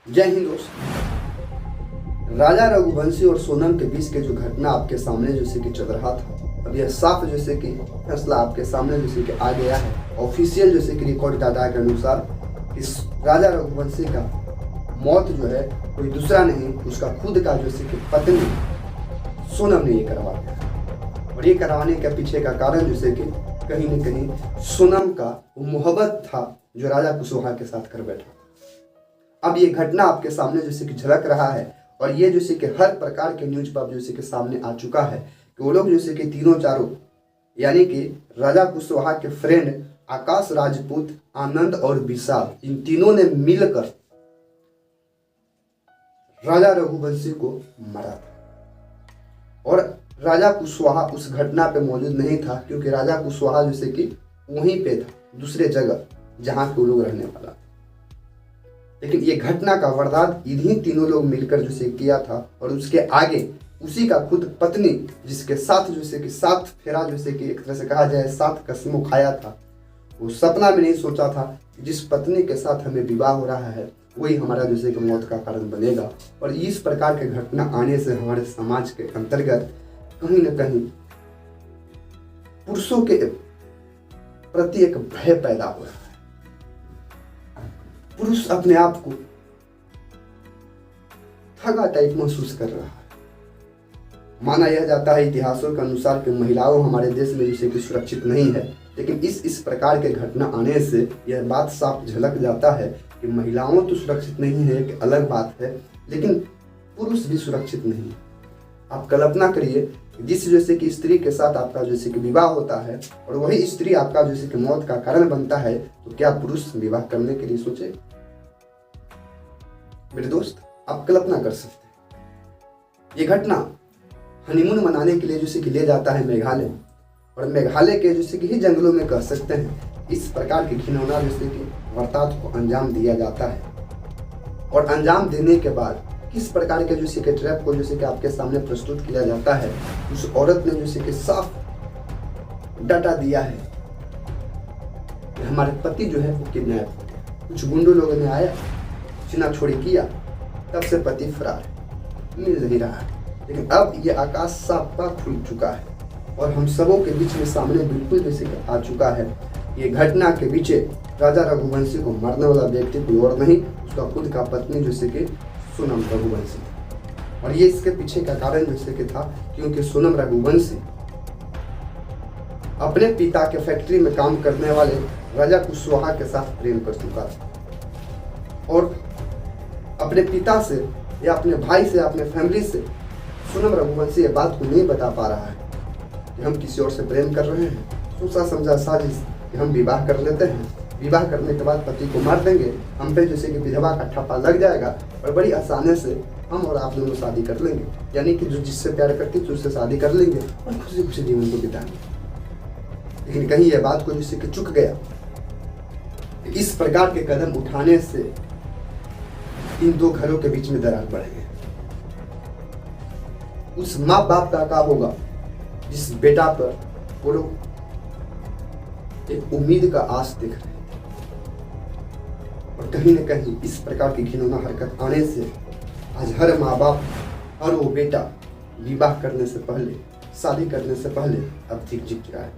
जय हिंद दोस्त। राजा रघुवंशी और सोनम के बीच के जो घटना आपके सामने जैसे कि चल रहा था, अब यह साफ जैसे कि फैसला आपके सामने जैसे कि आ गया है। ऑफिशियल जैसे कि रिकॉर्ड डाटा के अनुसार इस राजा रघुवंशी का मौत जो है कोई दूसरा नहीं, उसका खुद का जैसे कि पत्नी सोनम ने ये करवा दिया। और ये करवाने के पीछे का कारण जैसे कि कहीं न कहीं सोनम का वो मोहब्बत था जो राजा कुशवाहा के साथ कर बैठा। अब ये घटना आपके सामने जैसे कि झलक रहा है और ये जैसे कि हर प्रकार के न्यूज पर जैसे कि सामने आ चुका है कि वो लोग जैसे कि तीनों चारों यानी कि राजा कुशवाहा के फ्रेंड आकाश राजपूत, आनंद और विशाल, इन तीनों ने मिलकर राजा रघुवंशी को मारा था। और राजा कुशवाहा उस घटना पे मौजूद नहीं था क्योंकि राजा कुशवाहा जैसे कि वहीं पे था, दूसरे जगह जहां पे वो लोग रहने वाला था। लेकिन ये घटना का वारदात इन्हीं तीनों लोग मिलकर जैसे किया था और उसके आगे उसी का खुद पत्नी जिसके साथ जैसे कि सात फेरा जैसे कि एक तरह से कहा जाए सात कसमों खाया था, वो सपना में नहीं सोचा था कि जिस पत्नी के साथ हमें विवाह हो रहा है वही हमारा जैसे कि मौत का कारण बनेगा। और इस प्रकार के घटना आने से हमारे समाज के अंतर्गत कहीं न कहीं पुरुषों के प्रति एक भय पैदा हो रहा है। पुरुष अपने आप को ठगा टाइप महसूस कर रहा है। माना यह जाता है इतिहासों के अनुसार कि महिलाओं हमारे देश में जैसे कि सुरक्षित नहीं है, लेकिन इस प्रकार के घटना आने से यह बात साफ झलक जाता है कि महिलाओं तो सुरक्षित नहीं है, एक अलग बात है, लेकिन पुरुष भी सुरक्षित नहीं है। आप कल्पना करिए जिस जैसे कि स्त्री के साथ आपका जैसे कि विवाह होता है और वही स्त्री आपका जैसे कि मौत का कारण बनता है, तो क्या पुरुष विवाह करने के लिए सोचे? मेरे दोस्त, आप कल्पना कर सकते हैं। ये घटना हनीमून मनाने के लिए जैसे कि ले जाता है मेघालय, और मेघालय के जैसे कि ही जंगलों में कह सकते हैं इस प्रकार के घिनौना जैसे कि वारदात को अंजाम दिया जाता है। और अंजाम देने के बाद किस प्रकार के जैसे कि ट्रैप को जैसे कि आपके सामने प्रस्तुत किया जाता है, उस औरत ने जैसे कि साफ डाटा दिया है कि हमारे पति जो है वो किडनैप हो गया। कुछ गुंडों लोगों ने आया, छीना छोड़ी किया, तब से पति फरार है, मिल नहीं रहा है। लेकिन अब ये आकाश साफ खुल चुका है और हम सबों के बीच में सामने बिल्कुल जैसे कि आ चुका है। ये घटना के पीछे राजा रघुवंशी को मारने वाला व्यक्ति कोई और नहीं, उसका खुद का पत्नी जैसे कि सोनम रघुवंशी। और ये इसके पीछे का कारण जैसे कि था क्योंकि सोनम रघुवंशी अपने पिता के फैक्ट्री में काम करने वाले राजा कुशवाहा के साथ प्रेम कर चुका था और अपने पिता से या अपने भाई से, अपने फैमिली से सोनम रघुवंशी ये बात को नहीं बता पा रहा है कि हम किसी और से प्रेम कर रहे हैं। सोचा समझा साजिश कि हम विवाह कर लेते हैं, विवाह करने के बाद पति को मार देंगे, हम पे जैसे कि विधवा का ठप्पा लग जाएगा और बड़ी आसानी से हम और आप दोनों शादी कर लेंगे, यानी कि जो जिससे प्यार करती है उससे शादी कर लेंगे और खुशी खुशी जीवन को बिताएंगे। लेकिन कहीं यह बात को जैसे कि चुक गया। इस प्रकार के कदम उठाने से इन दो घरों के बीच में दरार बढ़ गई। उस माँ बाप का क्या होगा जिस बेटा पर वो लोग एक उम्मीद का आस देख रहे थे, और कहीं न कहीं इस प्रकार की घिनौना हरकत आने से आज हर माँ बाप और वो बेटा विवाह करने से पहले, शादी करने से पहले अब झिक रहा है।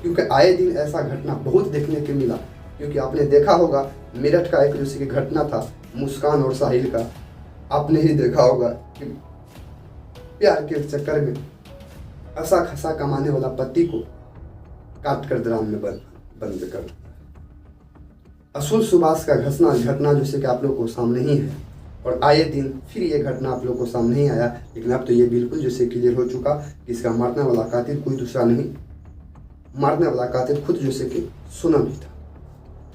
क्योंकि आए दिन ऐसा घटना बहुत देखने को मिला। क्योंकि आपने देखा होगा मेरठ का एक जैसे कि घटना था मुस्कान और साहिल का, आपने ही देखा होगा कि प्यार के चक्कर में ऐसा खसा कमाने वाला पति को काट कर ड्राम में बंद कर। असूल सुभाष का घटना जैसे कि आप लोगों को सामने ही है और आए दिन फिर ये घटना आप लोगों को सामने ही आया। लेकिन अब तो ये बिल्कुल जैसे क्लियर हो चुका कि इसका मारने वाला कातिल कोई दूसरा नहीं, मारने वाला कातिल खुद जैसे कि सोनम ही था।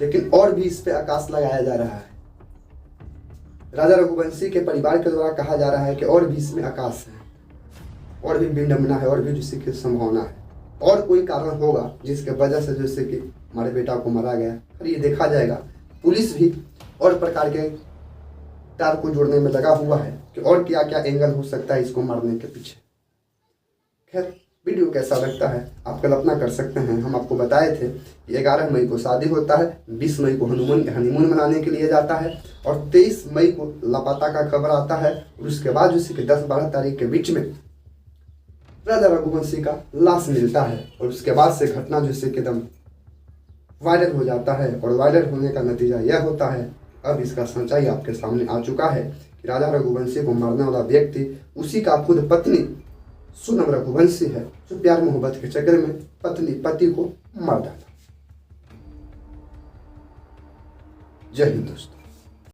लेकिन और भी इस पे आकाश लगाया जा रहा है। राजा रघुवंशी के परिवार के द्वारा कहा जा रहा है कि और भी इसमें आकाश है, और भी विडंबना है, और भी जैसे कि संभावना है, और कोई कारण होगा जिसके वजह से जैसे कि हमारे बेटा को मारा गया। और ये देखा जाएगा। पुलिस भी और प्रकार के तार को जोड़ने में लगा हुआ है कि और क्या क्या एंगल हो सकता है इसको मारने के पीछे। खैर, वीडियो कैसा लगता है आप कल्पना कर सकते हैं। हम आपको बताए थे कि 11 मई को शादी होता है, 20 मई को हनीमून मनाने के लिए जाता है और 23 मई को लापता का खबर आता है और उसके बाद उसी के 10-12 तारीख के बीच में राजा रघुवंशी का लाश मिलता है और उसके बाद से घटना जो है एकदम वायरल हो जाता है और वायरल होने का नतीजा यह होता है, अब इसका सच्चाई आपके सामने आ चुका है कि राजा रघुवंशी को मारने वाला व्यक्ति उसी का खुद पत्नी सोनम रघुवंशी है, जो प्यार मोहब्बत के चक्कर में पति को मार डाला। जय हिंद दोस्तों।